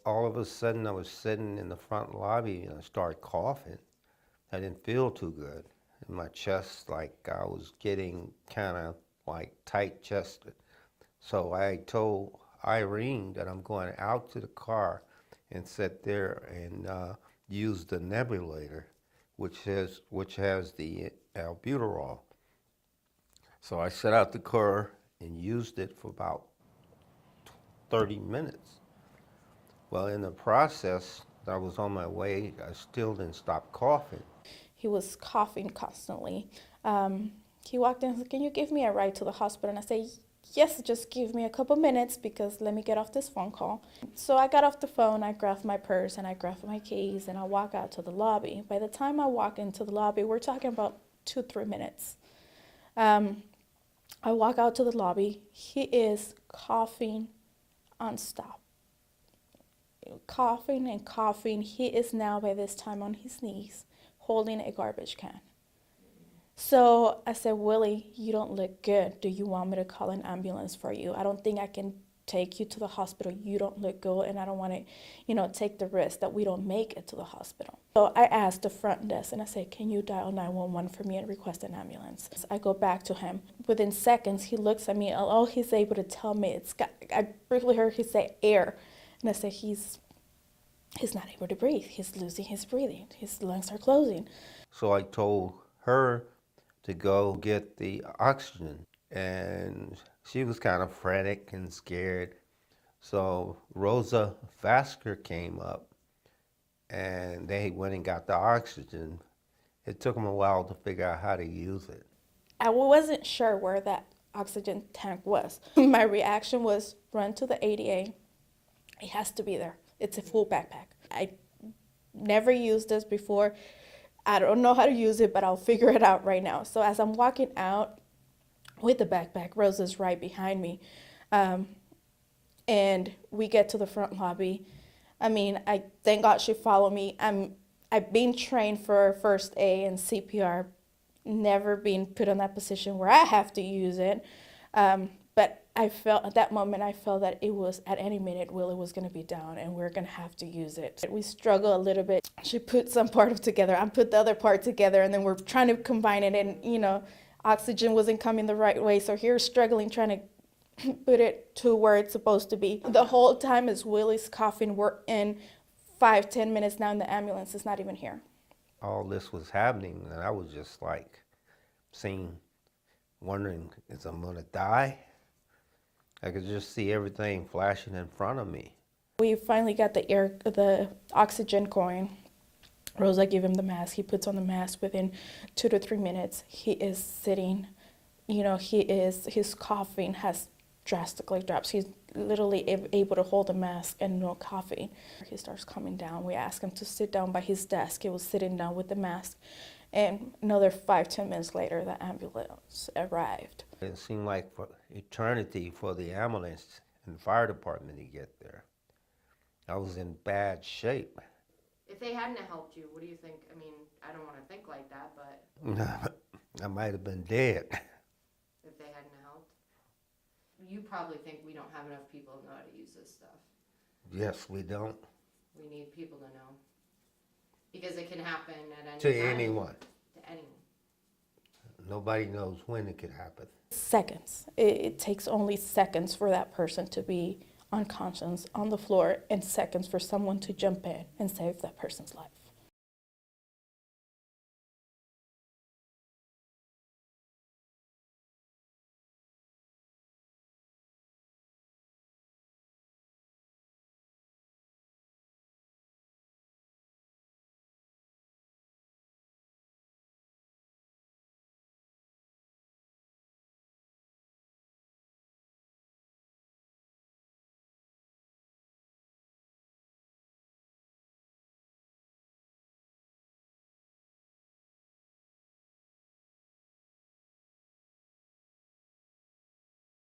all of a sudden I was sitting in the front lobby and I started coughing. I didn't feel too good. In my chest, like I was getting kind of like tight chested. So I told Irene that I'm going out to the car and sit there and use the nebulator, which has the albuterol. So I set out the car and used it for about 30 minutes. Well, in the process, I was on my way. I still didn't stop coughing. He was coughing constantly. He walked in and said, "Can you give me a ride to the hospital?" And I said, "Yes, just give me a couple minutes because let me get off this phone call." So I got off the phone, I grabbed my purse and I grabbed my keys and I walk out to the lobby. By the time I walk into the lobby, we're talking about 2-3 minutes. I walk out to the lobby. He is coughing nonstop. Coughing and coughing. He is now by this time on his knees holding a garbage can. So I said, "Willie, you don't look good. Do you want me to call an ambulance for you? I don't think I can take you to the hospital. You don't look good and I don't want to, take the risk that we don't make it to the hospital." So I asked the front desk and I said, "Can you dial 911 for me and request an ambulance?" I go back to him. Within seconds, he looks at me. All he's able to tell me, I briefly heard he say air. And I said, he's not able to breathe. He's losing his breathing. His lungs are closing. So I told her to go get the oxygen, and she was kind of frantic and scared. So Rosa Vasker came up, and they went and got the oxygen. It took them a while to figure out how to use it. I wasn't sure where that oxygen tank was. My reaction was run to the ADA. It has to be there. It's a full backpack. I never used this before. I don't know how to use it, but I'll figure it out right now. So as I'm walking out with the backpack, Rosa's right behind me. And we get to the front lobby. I thank God she followed me. I've been trained for first aid and CPR, never been put in that position where I have to use it. But I felt at that moment, that it was at any minute Willie was going to be down and we're going to have to use it. We struggle a little bit. She put some part of together, I put the other part together, and then we're trying to combine it, and oxygen wasn't coming the right way. So here struggling, trying to put it to where it's supposed to be. The whole time as Willie's coughing, we're in 5-10 minutes now, and the ambulance is not even here. All this was happening, and I was just like wondering, is I'm gonna die? I could just see everything flashing in front of me. We finally got the oxygen going. Rosa gave him the mask. He puts on the mask. Within 2 to 3 minutes, he is sitting. His coughing has drastically dropped. He's literally able to hold the mask and no coughing. He starts coming down. We ask him to sit down by his desk. He was sitting down with the mask. And another 5-10 minutes later, the ambulance arrived. It seemed like for eternity for the ambulance and fire department to get there. I was in bad shape. If they hadn't helped you, what do you think? I don't want to think like that, but... I might have been dead. If they hadn't helped? You probably think we don't have enough people who know how to use this stuff. Yes, we don't. We need people to know. Because it can happen at any To time. anyone. To anyone. Nobody knows when it could happen. Seconds. It takes only seconds for that person to be unconscious on the floor, and seconds for someone to jump in and save that person's life.